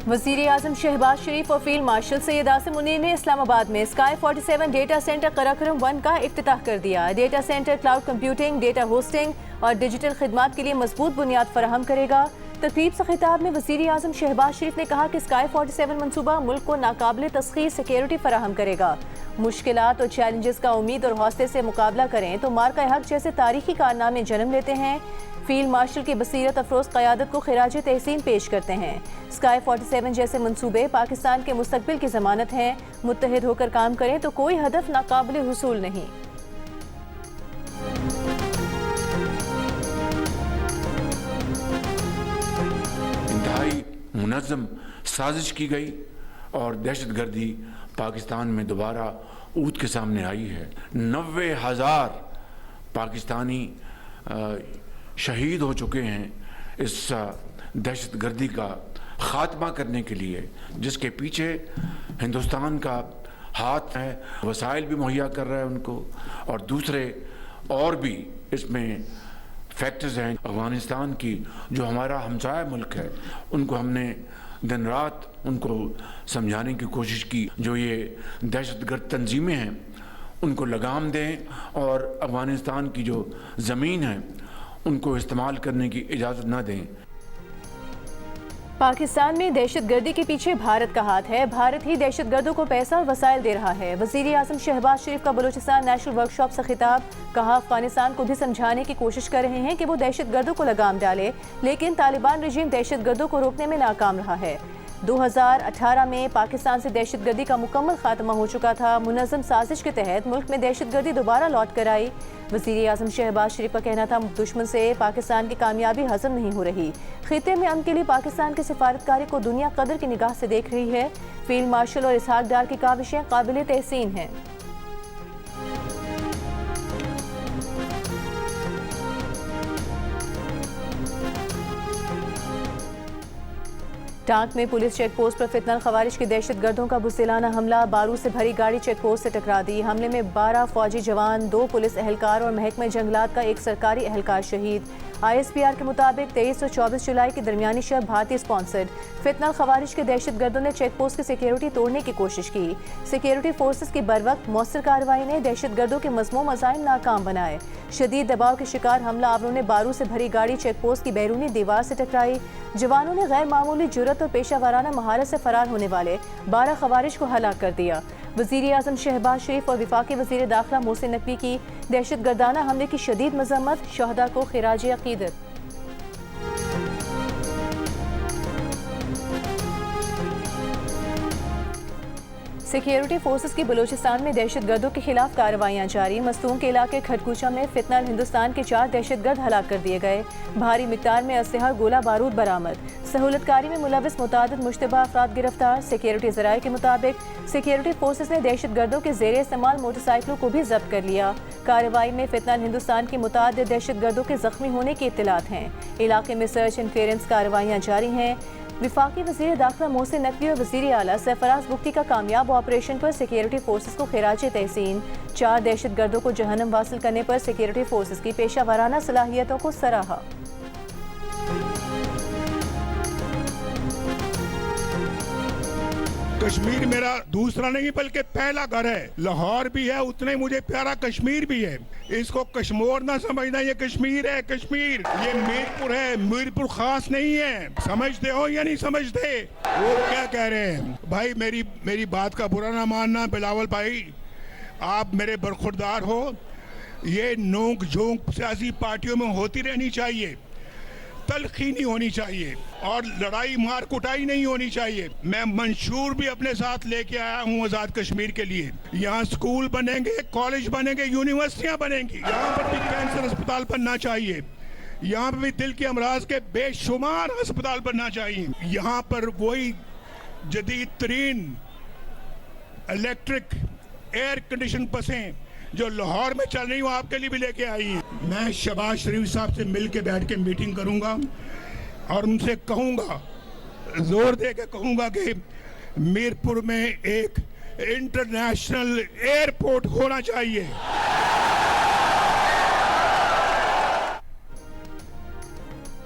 वज़ीर आज़म शहबाज शरीफ और field marshal Syed Asim Munir ने इस्लामाबाद में स्काई 47 डेटा सेंटर कराक्रम 1 का इफ्तिताह कर दिया। Data centre cloud computing, data hosting और डिजिटल खिदमात के लिए मजबूत बुनियाद फराहम करेगा। तकरीब से खिताब में वज़ीर आज़म शहबाज शरीफ ने कहा कि स्काई 47 मनसूबा मुल्क को नाकाबिल तस्खीर सिक्योरिटी फराहम करेगा। मुश्किलात और चैलेंजेस का उम्मीद और हौसले से मुकाबला करें तो मार्का हक जैसे तारीखी कारनामे जन्म लेते हैं। फील्ड मार्शल की बसीरत अफरोज क़यादत को खिराज तहसीन पेश करते हैं। स्काई 47 जैसे मंसूबे पाकिस्तान के मुस्तकबिल की ज़मानत हैं। मुत्तहिद होकर काम करें तो कोई हदफ नाकाबिल हुसूल नहीं। इंतहाई मुनज़्ज़म साजिश की गई और दहशतगर्दी पाकिस्तान में दोबारा ऊद के सामने आई है। 90,000 पाकिस्तानी शहीद हो चुके हैं इस दहशतगर्दी का ख़ात्मा करने के लिए, जिसके पीछे हिंदुस्तान का हाथ है। वसाइल भी मुहैया कर रहा है उनको, और दूसरे और भी इसमें फैक्टर्स हैं। अफ़गानिस्तान की जो हमारा हमसाया मुल्क है, उनको हमने दिन रात उनको समझाने की कोशिश की, जो ये दहशतगर्द तंजीमें हैं उनको लगाम दें और अफ़गानिस्तान की जो ज़मीन है उनको इस्तेमाल करने की इजाज़त न दें। पाकिस्तान में दहशतगर्दी के पीछे भारत का हाथ है। भारत ही दहशतगर्दों को पैसा और वसाइल दे रहा है। वज़ीर आज़म शहबाज शरीफ का बलूचिस्तान नेशनल वर्कशॉप से खिताब। कहा, अफगानिस्तान को भी समझाने की कोशिश कर रहे हैं कि वो दहशतगर्दों को लगाम डाले, लेकिन तालिबान रजीम दहशतगर्दों को रोकने में नाकाम रहा है। 2018 में पाकिस्तान से दहशतगर्दी का मुकम्मल खात्मा हो चुका था। मुनज़्ज़म साजिश के तहत मुल्क में दहशतगर्दी दोबारा लौट कर आई। वज़ीर आज़म शहबाज शरीफ का कहना था, दुश्मन से पाकिस्तान की कामयाबी हज़म नहीं हो रही। खित्ते में अमन के लिए पाकिस्तान की सिफारतकारी को दुनिया कदर की निगाह से देख रही है। फील्ड मार्शल और इसहाक डार की काविशें काबिल तहसीन हैं। टांक में पुलिस चेक पोस्ट पर फितनल खवारिज के दहशतगर्दों का बुज़दिलाना हमला। बारूद से भरी गाड़ी चेक पोस्ट से टकरा दी। हमले में 12 फौजी जवान, 2 पुलिस एहलकार और महकमे जंगलात का एक सरकारी एहलकार शहीद। ISPR के मुताबिक 23 और 24 जुलाई की दरमियानी शब भारतीय स्पॉन्सर्ड फितनल खवारिज के दहशतगर्दों ने चेक पोस्ट की सिक्योरिटी तोड़ने की कोशिश की। सिक्योरिटी फोर्सेस की बरवक्त मौसर कार्रवाई ने दहशतगर्दों के मज़मूम अज़ाइम नाकाम बनाए। शदीद दबाव के शिकार हमला आवरों ने बारूद से भरी गाड़ी चेक पोस्ट की बैरूनी दीवार से टकराई। जवानों ने गैर मामूली जुर्रत और पेशा वाराना महारत से फरार होने वाले 12 खवारिज को हलाक कर दिया। वज़ीर आज़म शहबाज शरीफ और वफाकी वज़ीर दाखिला मोहसिन नकवी की दहशतगर्दाना हमले की शदीद मज़म्मत। शहदा को खिराज अक़ीदत। सिक्योरिटी फोर्सेस की बलूचिस्तान में दहशतगर्दों के खिलाफ कार्रवाइयां जारी। मस्तूम के इलाके खटकुचा में फितनल हिंदुस्तान के 4 दहशतगर्द हलाक कर दिए गए। भारी मिकदार में असलहा गोला बारूद बरामद। सहूलतकारी में मुलविस मुतादिद मुश्तबा अफराद गिरफ्तार। सिक्योरिटी ज़राए के मुताबिक सिक्योरिटी फोर्सेस ने दहशतगर्दों के ज़ेरे इस्तेमाल मोटरसाइकिलों को भी जब्त कर लिया। कार्रवाई में फितनल हिंदुस्तान की मुतादिद दहशतगर्दों के जख्मी होने की इत्तलात हैं। इलाके में सर्च एंड क्लियरेंस कार्रवाइयाँ जारी हैं। विफाकी वज़ीर दाखिला मोहसिन नकवी और वज़ीर आला सरफराज बुख्ती का कामयाब ऑपरेशन पर सिक्योरिटी फोर्सेस को खिराज तहसीन। 4 दहशतगर्दों को जहन्नम वासिल करने पर सिक्योरिटी फोर्सेस की पेशा वाराना सलाहियतों को सराहा। कश्मीर मेरा दूसरा नहीं बल्कि पहला घर है। लाहौर भी है, उतने मुझे प्यारा कश्मीर भी है। इसको कश्मीर ना समझना, ये कश्मीर है। कश्मीर ये मीरपुर है, मीरपुर खास नहीं है। समझते हो या नहीं समझते? वो क्या कह रहे हैं भाई? मेरी बात का बुरा ना मानना बिलावल भाई, आप मेरे बरखुरदार हो। ये नोक झोंक सियासी पार्टियों में होती रहनी चाहिए, तलखी नहीं होनी चाहिए और लड़ाई मार कुटाई नहीं होनी चाहिए। मैं मंशूर भी अपने साथ लेके आया हूँ आज़ाद कश्मीर के लिए। यहाँ स्कूल बनेंगे, कॉलेज बनेंगे, यूनिवर्सिटियाँ बनेंगी। यहाँ पर भी कैंसर अस्पताल बनना चाहिए। यहाँ पर भी दिल के अमराज के बेशुमार अस्पताल बनना चाहिए। यहाँ पर वही जदीद तरीन इलेक्ट्रिक एयर कंडीशन बसें जो लाहौर में चल रही हूँ आपके लिए भी लेके आई हैं। मैं शहबाज शरीफ साहब से मिल के बैठ के मीटिंग करूँगा और उनसे कहूँगा, जोर दे के कहूँगा कि मीरपुर में एक इंटरनेशनल एयरपोर्ट होना चाहिए।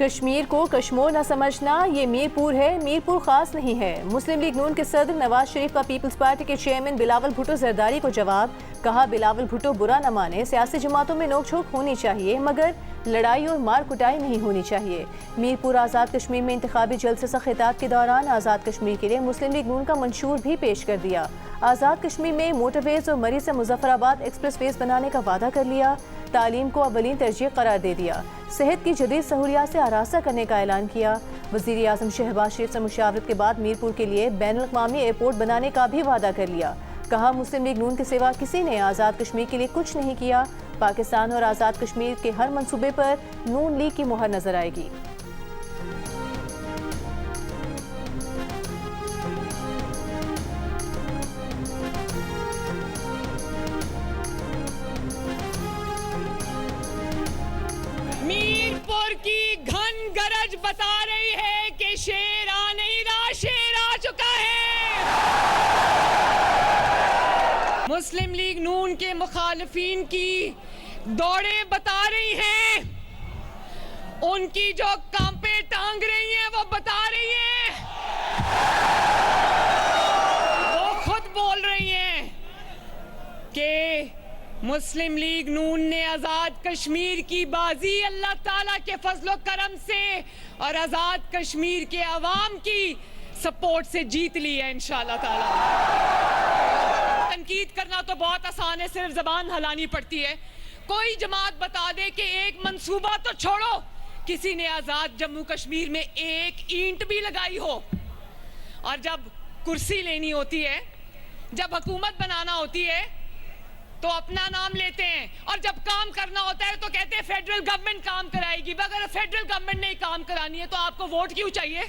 कश्मीर को कश्मीर न समझना, ये मीरपुर है, मीरपुर खास नहीं है। मुस्लिम लीग नून के सदर नवाज शरीफ का पीपल्स पार्टी के चेयरमैन बिलावल भुट्टो जरदारी को जवाब। कहा बिलावल भुट्टो बुरा न माने, सियासी जमातों में नोकझोंक होनी चाहिए मगर लड़ाई और मार कुटाई नहीं होनी चाहिए। मीरपुर आज़ाद कश्मीर में इंतखाबी जलसे से खिताब के दौरान आज़ाद कश्मीर के लिए मुस्लिम लीग नून का मंशूर भी पेश कर दिया। आज़ाद कश्मीर में मोटरवेज और मरी से मुजफ्फराबाद एक्सप्रेस वेज बनाने का वादा कर लिया। तालीम को अवलीन तरजीह करार दे दिया। सेहत की जदीद सहूलियात से आरास्ता करने का ऐलान किया। वज़ीर आज़म शहबाज शरीफ से मुशावरत के बाद मीरपुर के लिए बैनुल-अक़वामी एयरपोर्ट बनाने का भी वादा कर लिया। कहा मुस्लिम लीग नून के सिवा किसी ने आज़ाद कश्मीर के लिए कुछ नहीं किया। पाकिस्तान और आज़ाद कश्मीर के हर मंसूबे पर नून लीग की मुहर नजर आएगी। मीरपुर की घन गरज बता रही है कि शेर आ नहीं रहा, शेर आ चुका है। मुस्लिम लीग नून के मुखालिफिन की दौड़े बता रही हैं, उनकी जो कांपे टांग रही हैं वो बता रही हैं, वो खुद बोल रही हैं कि मुस्लिम लीग नून ने आज़ाद कश्मीर की बाजी अल्लाह ताला के फजलो करम से और आज़ाद कश्मीर के अवाम की सपोर्ट से जीत ली है इंशाअल्लाह ताला। तनकीद करना तो बहुत आसान है, सिर्फ ज़बान हिलानी पड़ती है। कोई जमात बता दे कि एक मंसूबा तो छोड़ो, किसी ने आज़ाद जम्मू कश्मीर में एक ईंट भी लगाई हो। और जब कुर्सी लेनी होती है, जब हुकूमत बनाना होती है तो अपना नाम लेते हैं, और जब काम करना होता है तो कहते हैं फेडरल गवर्नमेंट काम कराएगी। अगर फेडरल गवर्नमेंट ने काम करानी है तो आपको वोट क्यों चाहिए?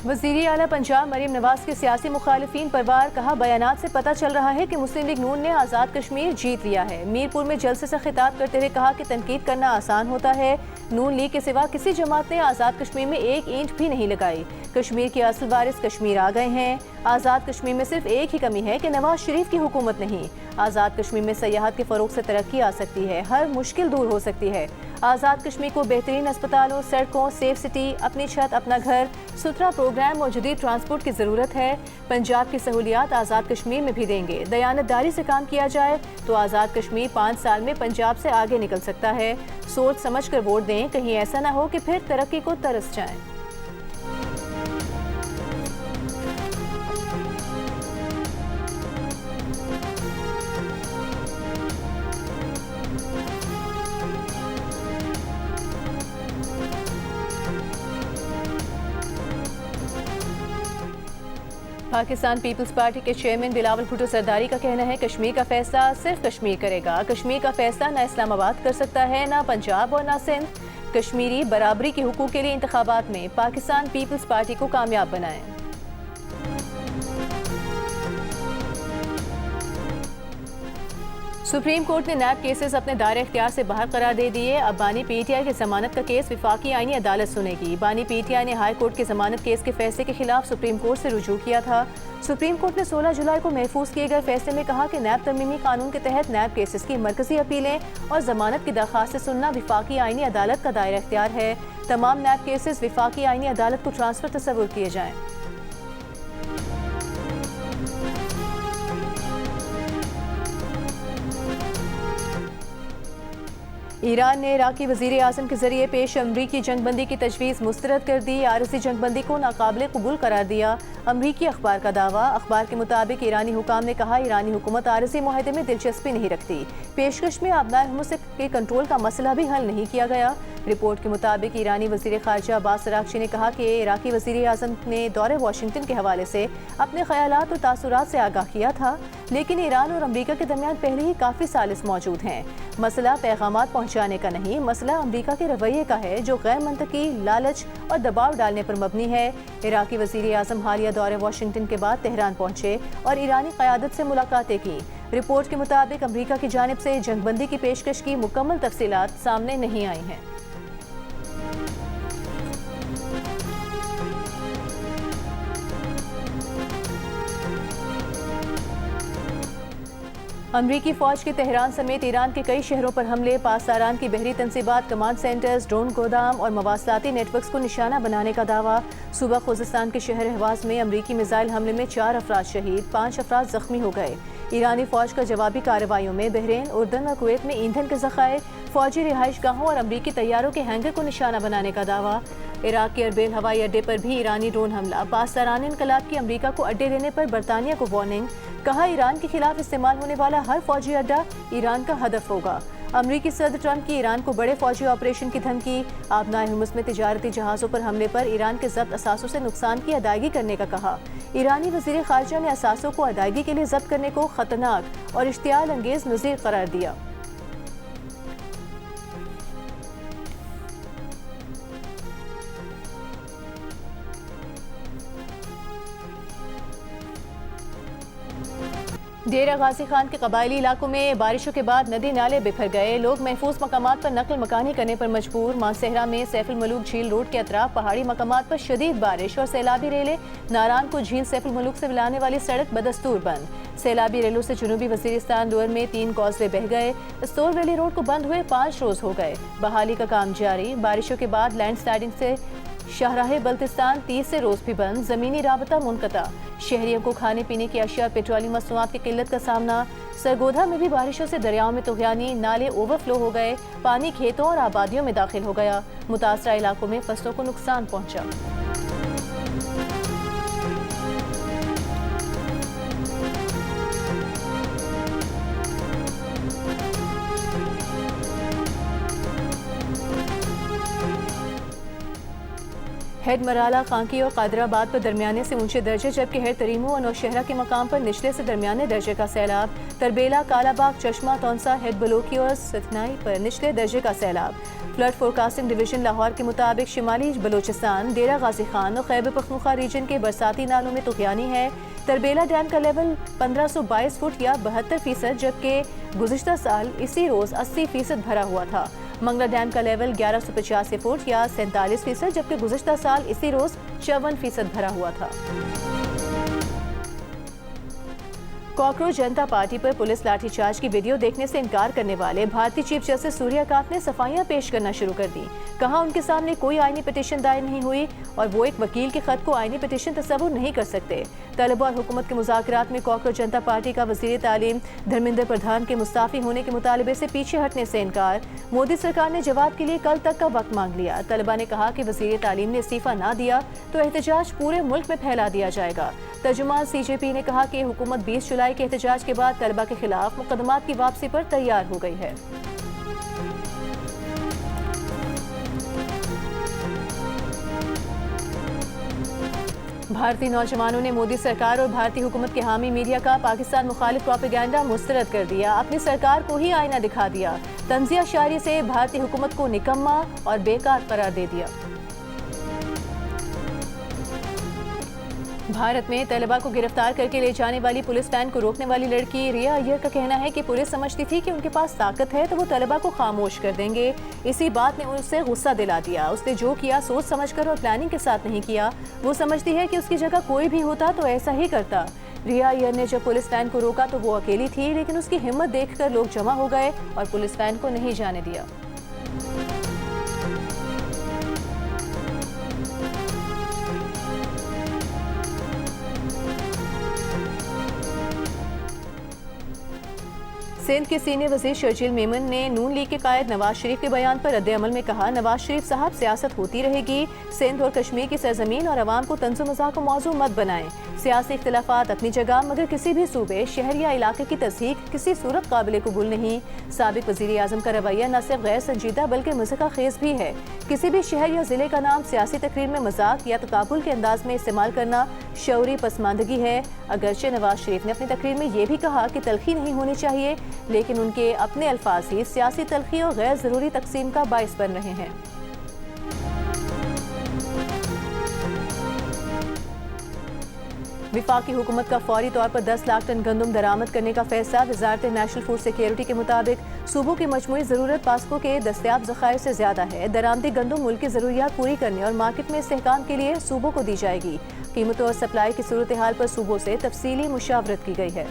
वज़ीर आला पंजाब मरीम नवाज के सियासी मुखालिफिन पर वार। कहा बयानात से पता चल रहा है कि मुस्लिम लीग नून ने आज़ाद कश्मीर जीत लिया है। मीरपुर में जलसे से खिताब करते हुए कहा कि तनकीद करना आसान होता है। नून लीग के सिवा किसी जमात ने आज़ाद कश्मीर में एक ईंट भी नहीं लगाई। कश्मीर के असल वारिस कश्मीर आ गए हैं। आज़ाद कश्मीर में सिर्फ एक ही कमी है कि नवाज शरीफ की हुकूमत नहीं। आज़ाद कश्मीर में सयाहत के फ़रोग से तरक्की आ सकती है, हर मुश्किल दूर हो सकती है। आज़ाद कश्मीर को बेहतरीन अस्पतालों, सड़कों, सेफ सिटी, अपनी छत, अपना घर, सुथरा प्रोग्राम और जदीद ट्रांसपोर्ट की ज़रूरत है। पंजाब की सहूलियात आज़ाद कश्मीर में भी देंगे। दयानतदारी से काम किया जाए तो आज़ाद कश्मीर 5 साल में पंजाब से आगे निकल सकता है। सोच समझ कर वोट दें, कहीं ऐसा ना हो कि फिर तरक्की को तरस जाएं। पाकिस्तान पीपल्स पार्टी के चेयरमैन बिलावल भुट्टो जरदारी का कहना है कश्मीर का फैसला सिर्फ कश्मीर करेगा। कश्मीर का फैसला न इस्लामाबाद कर सकता है, न पंजाब और न सिंध। कश्मीरी बराबरी के हुकूक के लिए इंतखाबात में पाकिस्तान पीपल्स पार्टी को कामयाब बनाएं। सुप्रीम कोर्ट ने नैब केसेस अपने दायरे इख्तियार से बाहर करार दे दिए। अब बानी पीटीआई की जमानत का केस विफाकी आईनी अदालत सुनेगी। बानी पीटीआई ने हाई कोर्ट के जमानत केस के फैसले के खिलाफ सुप्रीम कोर्ट से रुजू किया था। सुप्रीम कोर्ट ने 16 जुलाई को महफूज किए गए फैसले में कहा कि नैब तरमीमी कानून के तहत नैब केसेस की मरकजी अपीलें और जमानत की दरख्वास्त सुनना विफाकी आईनी अदालत का दायरा इख्तियार है। तमाम नैब केसेस विफाकी आईनी अदालत को ट्रांसफर तस्वुर किए जाएं। ईरान ने इराकी वज़ीर आज़म के जरिए पेश अमरीकी जंगबंदी की तजवीज़ मुस्तरद कर दी। आरज़ी जंगबंदी को नाकाबिल कबूल करार दिया। अमरीकी अखबार का दावा। अखबार के मुताबिक ईरानी हुकाम ने कहा ईरानी हुकूमत आरज़ी मुआहदे में दिलचस्पी नहीं रखती। पेशकश में आबनाए हुर्मुज़ के कंट्रोल का मसला भी हल नहीं किया गया। रिपोर्ट के मुताबिक ईरानी वज़ीर ख़ारिजा अब्बास अराग़ची ने कहा कि इराकी वज़ीर आज़म ने दौरे वाशिंगटन के हवाले से अपने ख़यालात और तासुरात से आगाह किया था, लेकिन ईरान और अमरीका के दरमियान पहले ही काफ़ी सालिस मौजूद हैं। मसला पैगामात पहुँचाने का नहीं, मसला अमरीका के रवैये का है जो गैर मंतकी, लालच और दबाव डालने पर मबनी है। इराकी वज़ीर आज़म हालिया दौरे वाशिंगटन के बाद तेहरान पहुँचे और ईरानी क़यादत से मुलाकातें की। रिपोर्ट के मुताबिक अमरीका की जानिब से जंगबंदी की पेशकश की मुकम्मल तफसीलात सामने नहीं आई हैं। अमरीकी फौज के तेहरान समेत ईरान के कई शहरों पर हमले, पाकिस्तान की बहरी तंसीबात, कमांड सेंटर्स, ड्रोन गोदाम और मवासलाती नेटवर्क्स को निशाना बनाने का दावा। सूबा खुज़िस्तान के शहर हवाज में अमरीकी मिसाइल हमले में 4 अफराद शहीद, 5 अफराद जख्मी हो गए। ईरानी फौज का जवाबी कार्रवाइयों में बहरीन, उर्दन और कुवैत में ईंधन के ज़खायर, फौजी रिहाइश गाहों और अमरीकी तैयारों के हैंगर को निशाना बनाने का दावा। इराक के अरबिल हवाई अड्डे पर भी ईरानी ड्रोन हमला, पाकिस्तान इनकलाब की अमरीका को अड्डे देने पर बरतानिया को वार्निंग, कहा ईरान के खिलाफ इस्तेमाल होने वाला हर फौजी अड्डा ईरान का हदफ होगा। अमरीकी सदर ट्रंप की ईरान को बड़े फौजी ऑपरेशन की धमकी, आबनाए हुर्मुज़ में तिजारती जहाज़ों पर हमले पर ईरान के जब्त असासों से नुकसान की अदायगी करने का कहा। ईरानी वज़ीर ख़ारिजा ने असासों को अदायगी के लिए जब्त करने को खतरनाक और इश्तियाल अंगेज़ नज़ीर करार दिया। डेरा गाजी खान के कबायली इलाकों में बारिशों के बाद नदी नाले बिखर गए, लोग महफूज मकामात पर नकल मकानी करने पर मजबूर। मानसेहरा में सैफुल मलूक झील रोड के अतराफ पहाड़ी मकामात पर शदीद बारिश और सैलाबी रेलें, नारायण को झील सैफुल मलूक से मिलाने वाली सड़क बदस्तूर बंद। सैलाबी रेलों से जुनूबी वजीरिस्तान लोअर में 3 कॉजवे बह गए। स्तोर वैली रोड को बंद हुए 5 रोज हो गए। बहाली का काम जारी। बारिशों के बाद लैंड स्लाइडिंग से शाहराह बल्तिस्तान 30 रोज भी बंद, जमीनी राबता मुनक़ता। शहरियों को खाने पीने की अशिया, पेट्रोलियम मसनूआत की किल्लत का सामना। सरगोधा में भी बारिशों से दरियाओं में तुग़यानी, नाले ओवरफ्लो हो गए, पानी खेतों और आबादियों में दाखिल हो गया। मुतासरा इलाकों में फसलों को नुकसान पहुंचा। हेड मराला, कांकी और कादराबाद पर दरमियाने से ऊंचे दर्जे, जबकि हेड तरीमू और नौशहरा के मकाम पर निचले से दरमियाने दर्जे का सैलाब। तरबेला, कालाबाग, चश्मा, तौंसा, हेड बलोकी और सतनाई पर निचले दर्जे का सैलाब। फ्लड फोरकास्टिंग डिवीजन लाहौर के मुताबिक शिमाली बलोचिस्तान, डेरा गाजी खान और खैबर पख्तूनख्वा रीजन के बरसाती नालों में तुग़यानी है। तरबेला डैम का लेवल 1522 फुट या 72%, जबकि गुज़िश्ता साल इसी रोज़ 80% भरा हुआ था। मंगला डैम का लेवल 1185 फुट या 47%, जबकि गुज़िश्ता साल इसी रोज़ 54% भरा हुआ था। कॉकरोच जनता पार्टी पर पुलिस लाठीचार्ज की वीडियो देखने से इनकार करने वाले भारतीय चीफ जस्टिस सूर्यकांत ने सफाइयां पेश करना शुरू कर दी। कहा उनके सामने कोई आईनी पिटीशन दायर नहीं हुई और वो एक वकील के खत को आईनी पिटीशन तस्वुर नहीं कर सकते। तलबा और हुकूमत के मुज़ाकरात में कॉकरोच जनता पार्टी का वज़ीर तालीम धर्मेंद्र प्रधान के मुस्ताफ़ी होने के मुतालबे से पीछे हटने से इनकार। मोदी सरकार ने जवाब के लिए कल तक का वक्त मांग लिया। तलबा ने कहा कि वज़ीर तालीम ने इस्तीफ़ा ना दिया तो एहतजाज पूरे मुल्क में फैला दिया जाएगा। तर्जुमान CJP ने कहा कि हुकूमत 20 जुलाई के एहतजाज के बाद तलबा के खिलाफ मुकदमात की वापसी पर तैयार हो गई है। भारतीय नौजवानों ने मोदी सरकार और भारतीय हुकूमत के हामी मीडिया का पाकिस्तान मुखालिफ प्रोपेगेंडा मुस्तरद कर दिया। अपनी सरकार को ही आईना दिखा दिया। तंज़िया शायरी से भारतीय हुकूमत को निकम्मा और बेकार करार दे दिया। भारत में तलबा को गिरफ्तार करके ले जाने वाली पुलिस वैन को रोकने वाली लड़की रिया अय्यर का कहना है कि पुलिस समझती थी कि उनके पास ताकत है तो वो तलबा को खामोश कर देंगे। इसी बात ने उसे गुस्सा दिला दिया। उसने जो किया सोच समझकर और प्लानिंग के साथ नहीं किया। वो समझती है कि उसकी जगह कोई भी होता तो ऐसा ही करता। रिया अय्यर ने जब पुलिस वैन को रोका तो वो अकेली थी, लेकिन उसकी हिम्मत देखकर लोग जमा हो गए और पुलिस वैन को नहीं जाने दिया। सिंध के सीनियर वजीर शर्जील मेमन ने नून लीग के कायद नवाज शरीफ के बयान पर रद्द अमल में कहा, नवाज शरीफ साहब सियासत होती रहेगी। सिंध और कश्मीर की सरजमीन और अवाम को तंज़ो मज़ाक को मौजू मत बनाएं। सियासी इख्तिलाफात अपनी जगह, मगर किसी भी सूबे, शहर या इलाके की तस्दीक किसी सूरत काबिल कबूल नहीं। साबिक वज़ीर आज़म का रवैया न सिर्फ गैर संजीदा बल्कि मज़ाक़ खेज़ भी है। किसी भी शहर या ज़िले का नाम सियासी तकरीर में मजाक या तकाबुल के अंदाज में इस्तेमाल करना शऊरी पसमानदगी है। अगरचे नवाज शरीफ ने अपनी तकरीर में ये भी कहा कि तलखी नहीं होनी चाहिए, लेकिन उनके अपने अल्फाज ही सियासी तलखी और गैर ज़रूरी तकसीम का बाइस बन रहे हैं। विफाकी हुकूमत का फौरी तौर पर 10 लाख टन गंदम दरामद करने का फैसला। वजारत नेशनल फूड सिक्योरिटी के मुताबिक सूबों की मजमूई ज़रूरत पास्को के दस्तियाब ज़खायर से ज़्यादा है। दरामदी गंदम मुल्क की ज़रूरियात पूरी करने और मार्केट में इस्तेहकाम के लिए सूबों को दी जाएगी। कीमतों और सप्लाई की सूरत हाल पर सूबों से तफसीली मुशावरत की गई है।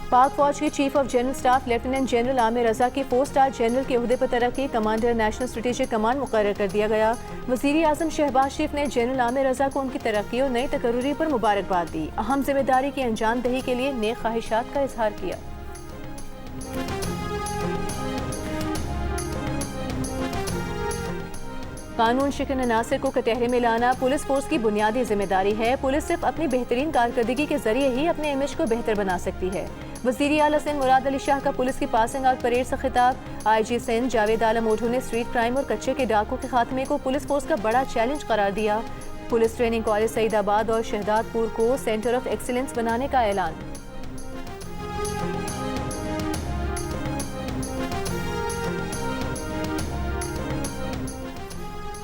पाक फौज के chief of general staff lieutenant general Amir Raza की 4 स्टार जनरल के ओहदे पर तरक्की, कमांडर नेशनल स्ट्रेटेजिक कमांड मुकर्रर कर दिया गया। वज़ीर आज़म शहबाज शरीफ ने जनरल आमिर रजा को उनकी तरक्की और नई तकर्रुरी पर मुबारकबाद दी। अहम जिम्मेदारी की अंजामदही के लिए नेक ख्वाहिशात का इजहार किया। कानून शिकन अनासर को कटहरे में लाना पुलिस फोर्स की बुनियादी जिम्मेदारी है। पुलिस सिर्फ अपनी बेहतरीन कारकर्दगी के जरिए ही अपने इमेज को बेहतर बना सकती है। वज़ीर आला सिंध मुराद अली शाह का पुलिस की पासिंग आउट परेड से खिताब। IG सिंध जावेद आलम ओढू ने स्ट्रीट क्राइम और कच्चे के डाकों के खात्मे को पुलिस फोर्स का बड़ा चैलेंज करार दिया। पुलिस ट्रेनिंग कॉलेज सईदाबाद और शहदादपुर को सेंटर ऑफ एक्सीलेंस बनाने का ऐलान।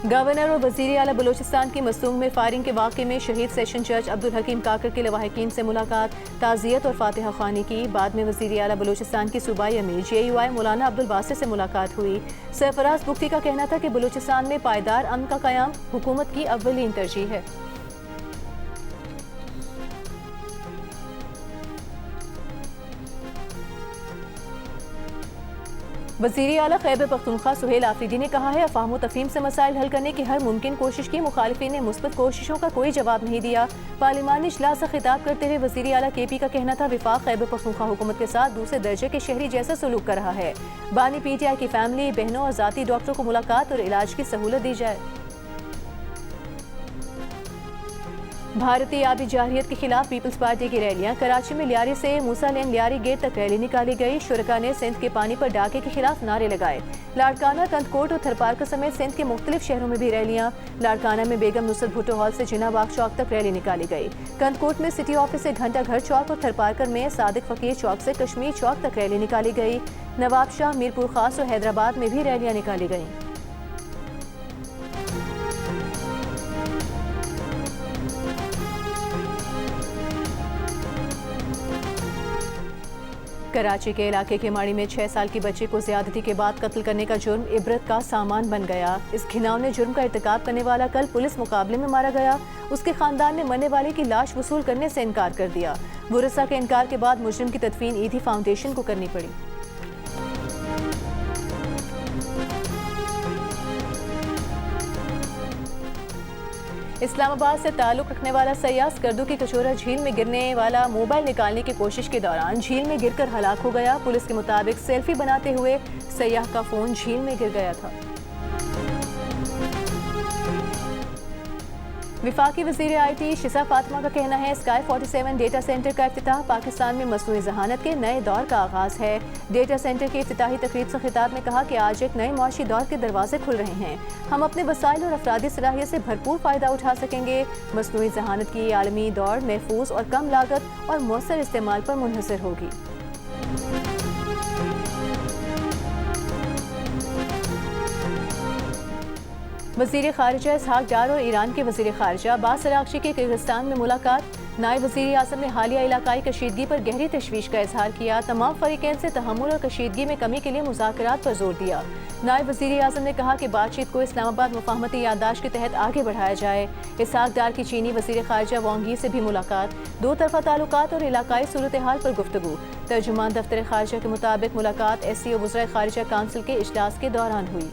गवर्नर और वज़ीर आला बलोचिस्तान की मसूंग में फायरिंग के वाक़े में शहीद सेशन जज अब्दुल हकीम काकर के लवाहिकीन से मुलाकात, ताज़ियत और फातिहा ख्वानी की। बाद में वज़ीर आला बलोचिस्तान की सूबाई अमीर JUI मौलाना अब्दुल बासित से मुलाकात हुई। सरफराज बुख्ती का कहना था कि बलोचिस्तान में पायदार अमन का क़याम हुकूमत की अव्वलीन तरजीह है। वज़ीर आला खैबर पख्तूनख्वा सुहेल आफरीदी ने कहा है, अफवाह तफहीम से मसाइल हल करने की हर मुमकिन कोशिश की, मुखालिफिन ने मुस्बत कोशिशों का कोई जवाब नहीं दिया। पार्लिमानी इजलास से खिताब करते हुए वज़ीर आला KP का कहना था, विफाक खैबर पख्तूनख्वा हुकूमत के साथ दूसरे दर्जे के शहरी जैसा सलूक कर रहा है। बानी PTI की फैमिली, बहनों और ज़ाती डॉक्टरों को मुलाकात और इलाज की सहूलत दी जाए। भारतीय आबी जारहियत के खिलाफ पीपल्स पार्टी की रैलियां। कराची में लियारी से मूसा लेन लियारी गेट तक रैली निकाली गई। शुरका ने सिंध के पानी पर डाके के खिलाफ नारे लगाए। लाड़काना, कंदकोट और थरपारकर समेत सिंध के मुख्तलिफ शहरों में भी रैलियां। लाड़काना में बेगम नुसरत भुट्टो हॉल से जिना बाग चौक तक रैली निकाली गई। कंदकोट में सिटी ऑफिस से घंटा घर चौक और थरपारकर में सादिक फकीर चौक से कश्मीर चौक तक रैली निकाली गई। नवाब शाह, मीरपुर खास और हैदराबाद में भी रैलियां निकाली गईं। कराची के इलाके के माड़ी में 6 साल की बच्ची को ज्यादती के बाद कत्ल करने का जुर्म इबरत का सामान बन गया। इस घिनौने जुर्म का इर्तिकाब करने वाला कल पुलिस मुकाबले में मारा गया। उसके खानदान ने मरने वाले की लाश वसूल करने से इनकार कर दिया। बुरसा के इनकार के बाद मुजरिम की तदफीन ईदी फाउंडेशन को करनी पड़ी। इस्लामाबाद से ताल्लुक रखने वाला सयाह स्कर्दू की कचोरा झील में गिरने वाला मोबाइल निकालने की कोशिश के दौरान झील में गिरकर हलाक हो गया। पुलिस के मुताबिक सेल्फी बनाते हुए सयाह का फोन झील में गिर गया था। विफाकी वज़ीर IT शिसा फातिमा का कहना है, स्काई 47 डेटा सेंटर का इफ्तिताह पाकिस्तान में मसनूई जहानत के नए दौर का आगाज़ है। डेटा सेंटर की इफ्तिताही तकरीब से खिताब में कहा कि आज एक नए मुआशी दौर के दरवाजे खुल रहे हैं। हम अपने वसाइल और अफरादी सलाहियत से भरपूर फ़ायदा उठा सकेंगे। मसनूई जहानत की आलमी दौर महफूज और कम लागत और मौसर इस्तेमाल पर मुनहसर होगी। वज़ीर ख़ारिजा इसहाक डार और ईरान के वज़ीर ख़ारिजा अब्बास अराग़ची की किर्गिस्तान में मुलाकात। नायब वज़ीर आज़म ने हालिया इलाकाई कशीदगी पर गहरी तशवीश का इजहार किया। तमाम फ़रीक़ैन से तहम्मुल और कशीदगी में कमी के लिए मुज़ाकरात पर जोर दिया। नायब वज़ीर आज़म ने कहा कि बातचीत को इस्लामाबाद मुफ़ाहमती याददाश्त के तहत आगे बढ़ाया जाए। इसहाक डार की चीनी वज़ीर ख़ारिजा वांग यी से भी मुलाकात। दो तरफ़ा ताल्लुकात और इलाकाई सूरत हाल पर गुफ्तगू। तर्जुमान दफ्तर ख़ारिजा के मुताबिक मुलाकात SCO वज़राए ख़ारिजा काउंसिल के इजलास के दौरान हुई।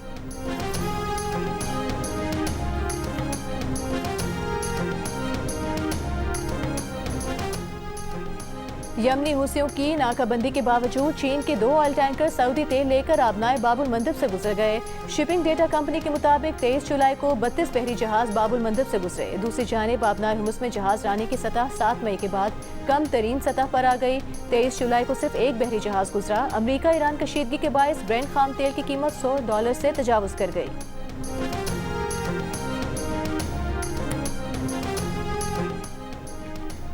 यमनी हुसियों की नाकाबंदी के बावजूद चीन के 2 ऑयल टैंकर सऊदी तेल लेकर आबनाए बाबुल मंदब से गुजर गए। शिपिंग डेटा कंपनी के मुताबिक 23 जुलाई को 32 बहरी जहाज बाबुल मंदब से गुजरे। दूसरी जानिब आबनाए हुमुस में जहाज रानी की सतह 7 मई के बाद कम तरीन सतह पर आ गई। 23 जुलाई को सिर्फ एक बहरी जहाज गुजरा। अमरीका ईरान कशीदगी के बायस ब्रेंट खाम तेल की कीमत $100 से तजावुज कर गई।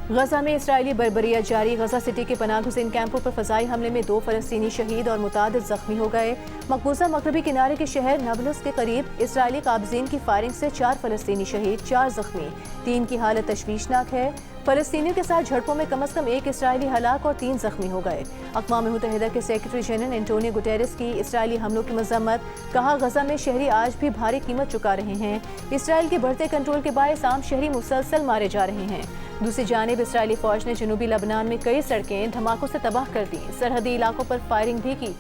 गजा में इसराइली बर्बरियत जारी। गजा सिटी के पनाहगुज़ीन कैंपों पर फ़ज़ाई हमले में 2 फ़लस्तीनी शहीद और मुतादिद ज़ख्मी हो गए। मकबूजा मगरबी किनारे के शहर नाबलुस के करीब इसराइली काबज़ीन की फायरिंग से 4 फ़लस्तीनी शहीद, 4 ज़ख्मी, 3 की हालत तशवीशनाक है। फलस्तीनियों के साथ झड़पों में कम से कम 1 इसराइली हलाक और 3 जख्मी हो गए। अक़वाम मुत्तहिदा के सेक्रेटरी जनरल एंटोनियो गुटेरेस की इसराइली हमलों की मजम्मत, कहा गजा में शहरी आज भी भारी कीमत चुका रहे हैं। इसराइल के बढ़ते कंट्रोल के बायस आम शहरी मुसलसल मारे जा रहे हैं। दूसरी जानिब इसराइली फौज ने जनूबी लबनान में कई सड़कें धमाकों से तबाह कर दी, सरहदी इलाकों पर फायरिंग भी की।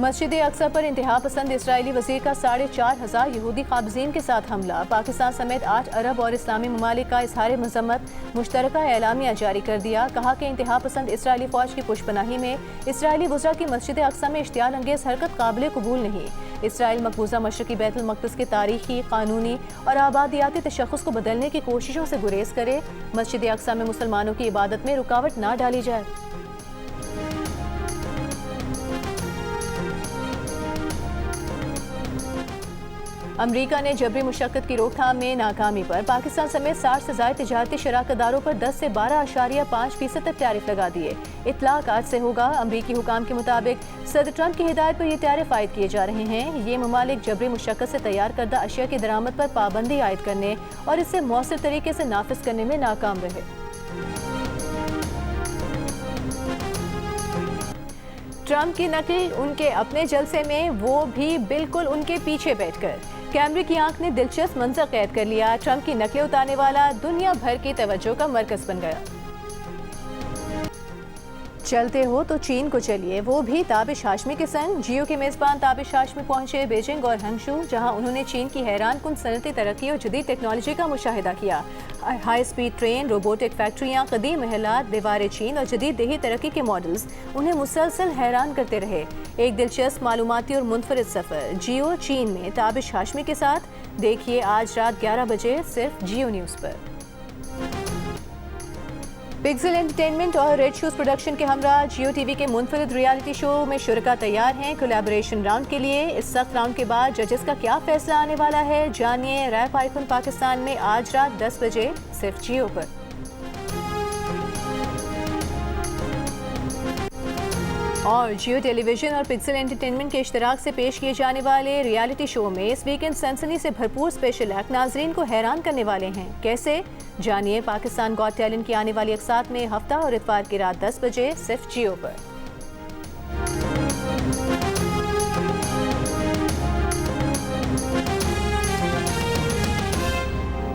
मस्जिद अक्सा पर इंतहा पसंद इसराइली वजीर का 4,500 यहूदी काबिज़ीन के साथ हमला। पाकिस्तान समेत 8 अरब और इस्लामी ममालिक का इजहार मजम्मत, मुश्तरका एलामिया जारी कर दिया। कहा कि इंतहा पसंद इसराइली फौज की पुशपनाही में इसराइली वज़रा की मस्जिद अक्सा में इश्तियाल अंगेज़ हरकत काबिल कबूल नहीं। इसराइल मकबूजा मशरकी बैतुल मक़दिस के तारीखी, कानूनी और आबादियाती तशख़्ख़ुस को बदलने की कोशिशों से गुरेज करे। मस्जिद अक्सा में मुसलमानों की इबादत में रुकावट ना डाली जाए। अमरीका ने जबरी मुशक्कत की रोकथाम में नाकामी पर पाकिस्तान समेत 60 से ज़ायद तिजारती शराकतदारों पर 10 से 12.5% तक टैरिफ लगा दिए। इतलाक आज से होगा। अमरीकी हुकाम के मुताबिक सदर ट्रंप की हिदायत पर ये टैरिफ आयद किए जा रहे हैं। ये ममालिक जबरी मुशक्कत से तैयार करदा अशिया की दरामद पर पाबंदी आयद करने और इसे मौसर तरीके से नाफिज करने में नाकाम रहे। ट्रंप की नकल उनके अपने जलसे में, वो भी बिल्कुल उनके पीछे बैठकर। कैमरे की आंख ने दिलचस्प मंजर कैद कर लिया। ट्रंप की नकलें उतारने वाला दुनिया भर की तवज्जो का मरकज बन गया। चलते हो तो चीन को चलिए, वो भी ताबिश हाशमी के संग। जियो के मेज़बान ताबिश हाशमी पहुंचे बीजिंग और हंगशू, जहां उन्होंने चीन की हैरान कुन सनती तरक्की और जदीद टेक्नोलॉजी का मुशाहिदा किया। हाई स्पीड ट्रेन, रोबोटिक फैक्ट्रियाँ, कदीम महलात, दीवार चीन और जदीद देही तरक्की के मॉडल्स उन्हें मुसलसल हैरान करते रहे। एक दिलचस्प मालूमाती और मुनफरिद सफ़र जियो चीन में ताबिश हाशमी के साथ देखिए आज रात 11 बजे सिर्फ जियो न्यूज़ पर। पिक्सल एंटरटेनमेंट और रेड शूज प्रोडक्शन के हमरा जियो टीवी के मुनफरिद रियलिटी शो में शुरका तैयार हैं कोलैबोरेशन राउंड के लिए। इस सख्त राउंड के बाद जजेस का क्या फैसला आने वाला है, जानिए रैप आइकन पाकिस्तान में आज रात 10 बजे सिर्फ जियो पर। और जियो टेलीविजन और पिक्सल एंटरटेनमेंट के इश्तराक से पेश किए जाने वाले रियलिटी शो में इस वीकेंड सनसनी से भरपूर स्पेशल एक्ट नाजरीन को हैरान करने वाले हैं। कैसे, जानिए पाकिस्तान गॉट टैलेंट की आने वाली अक़सात में हफ्ता और इतवार की रात 10 बजे सिर्फ जियो पर।